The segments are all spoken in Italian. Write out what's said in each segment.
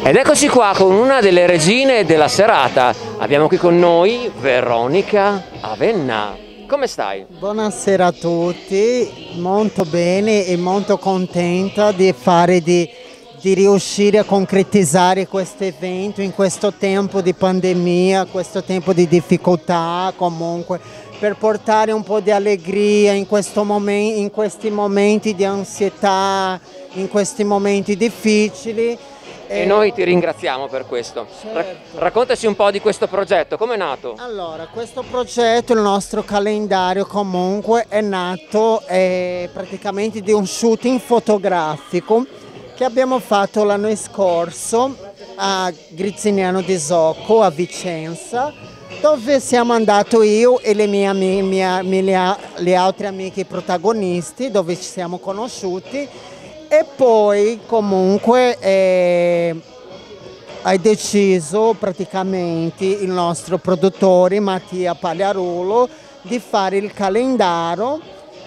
Ed eccoci qua con una delle regine della serata. Abbiamo qui con noi Veronica Avenna. Come stai? Buonasera a tutti, molto bene e molto contenta di riuscire a concretizzare questo evento in questo tempo di pandemia, questo tempo di difficoltà comunque, per portare un po' di allegria in questi momenti di ansietà, in questi momenti difficili. E noi ti ringraziamo per questo. Certo. Raccontaci un po' di questo progetto, come è nato? Allora, questo progetto, il nostro calendario comunque è nato praticamente di un shooting fotografico che abbiamo fatto l'anno scorso a Grizignano di Zocco, a Vicenza, dove siamo andati io e le altre amiche protagonisti, dove ci siamo conosciuti. E poi comunque hai deciso praticamente il nostro produttore Mattia Pagliarulo di fare il calendario,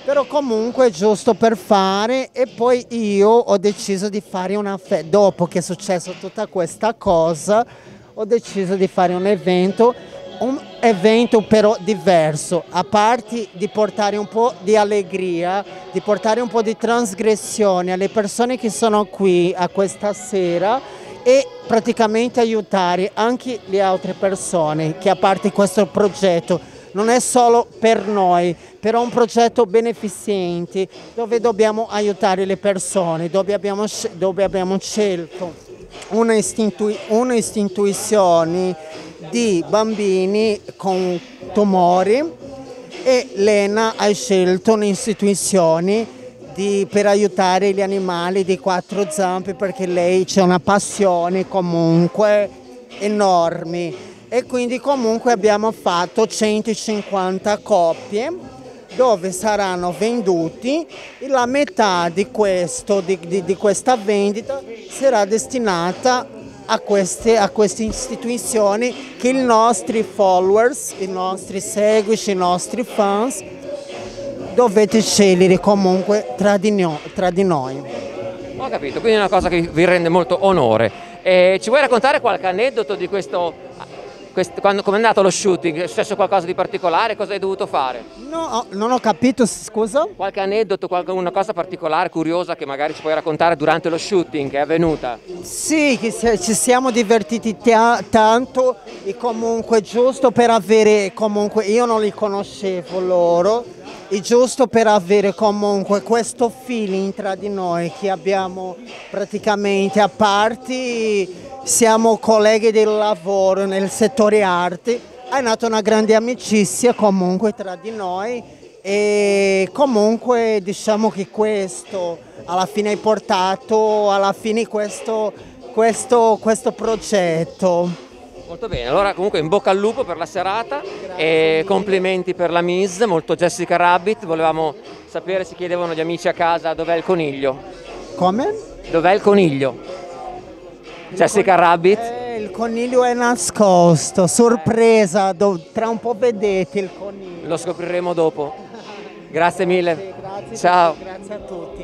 però comunque è giusto per fare, e poi io ho deciso di fare una festa, dopo che è successo tutta questa cosa, ho deciso di fare un evento però diverso, a parte di portare un po' di allegria, di portare un po' di trasgressione alle persone che sono qui a questa sera e praticamente aiutare anche le altre persone, che a parte questo progetto non è solo per noi, però è un progetto beneficente dove dobbiamo aiutare le persone, dove abbiamo scelto una istituzione di bambini con tumori, e Lena ha scelto un'istituzione per aiutare gli animali di quattro zampe, perché lei c'è una passione comunque enorme, e quindi comunque abbiamo fatto 150 coppie dove saranno venduti, e la metà di questa vendita sarà destinata a queste istituzioni che i nostri followers, i nostri seguaci, i nostri fans dovete scegliere comunque tra di noi. Ho capito, quindi è una cosa che vi rende molto onore. Ci vuoi raccontare qualche aneddoto di questo, come è andato lo shooting? È successo qualcosa di particolare? Cosa hai dovuto fare? No, non ho capito, scusa? Qualche aneddoto, una cosa particolare, curiosa, che magari ci puoi raccontare durante lo shooting che è avvenuta? Sì, ci siamo divertiti tanto, e comunque giusto per avere, comunque io non li conoscevo loro, e giusto per avere comunque questo feeling tra di noi che abbiamo praticamente, a parte siamo colleghi del lavoro nel settore arte, è nata una grande amicizia comunque tra di noi, e comunque diciamo che questo alla fine hai portato alla fine questo progetto. Molto bene, allora comunque in bocca al lupo per la serata. Grazie E complimenti per la Miss, molto Jessica Rabbit. Volevamo sapere, si chiedevano gli amici a casa, dov'è il coniglio? Come? Dov'è il coniglio? Jessica Rabbit? Il coniglio è nascosto, sorpresa, tra un po' vedete il coniglio. Lo scopriremo dopo. Grazie mille. Grazie, Ciao. grazie a tutti.